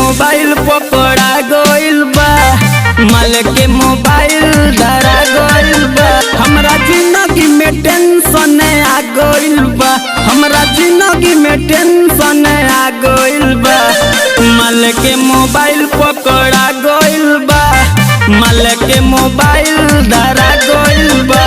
Mobile पकड़ा गइल बा, माल के मोबाइल धरा गइल बा। हमरा जिंदगी में टेंशन आ गइल बा, हमरा जिंदगी में टेंशन आ गइल बा। माल के मोबाइल पकड़ा गइल बा, माल के मोबाइल धरा गइल बा।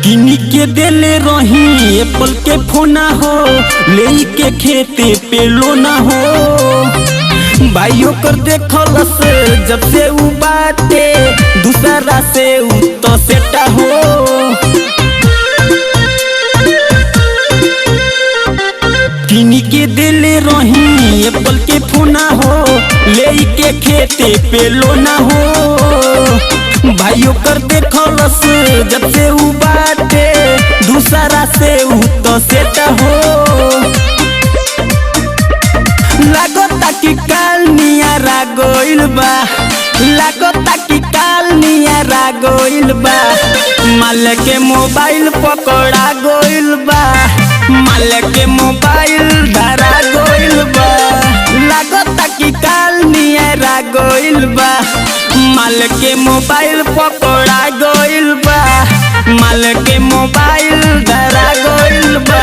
किनी के देले रही एप्पल के फोना हो, ले के खेते पे लोना हो। भाइयों कर देखल से जब से उ बाटे, दूसरा से उ तो सेटा हो। किनी के देले रही एप्पल के फोना हो, ले के खेते पे लोना हो। भाइयों कर देखल से जब से उ बाटे, दूसरा से उ तो सेट हो। लागता कि काल नियारा गइल बा, लागता कि काल नियारा गइल बा। माल के मोबाइल पकड़ा गइल बा, माल के मोबाइल धरा गइल बा। लागता कि काल नियारा गइल बा, माल के मोबाइल पकड़ा गइल बा, माल के मोबाइल धरा गइल बा।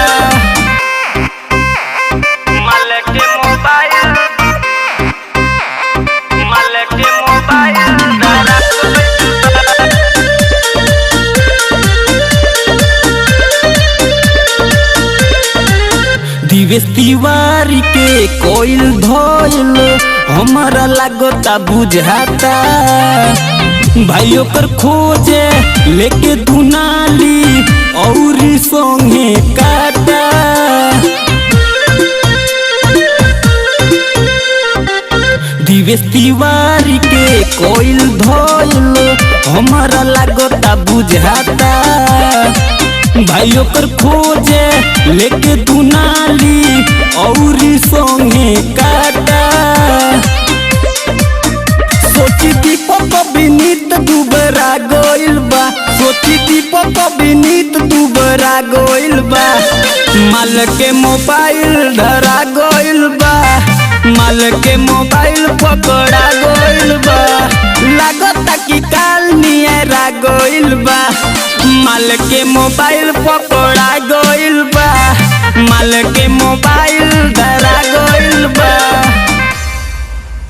माल के मोबाइल, माल के मोबाइल धरा गइल बा। दिवेश तिवारी के कोइल धोइल हमारा लागता बुझाता। भाइयों कर खोजे लेके दुनाली और सोंगे काटा। दिवेश तिवारी के कोइल धोइल हमारा लागता बुझाता। भाइयों कर खोजे लेके दुनाली और सोंगे काटा। सोची दीपक विनीत दुबरा गइल बा, सोची दीपक विनीत दुबरा गइल बा। माल के मोबाइल धरा गइल बा, माल के मोबाइल पकड़ा गइल बा। लागता कि काल नियारा गइल बा, माल के मोबाइल पकड़ा गइल बा, माल के मोबाइल धरा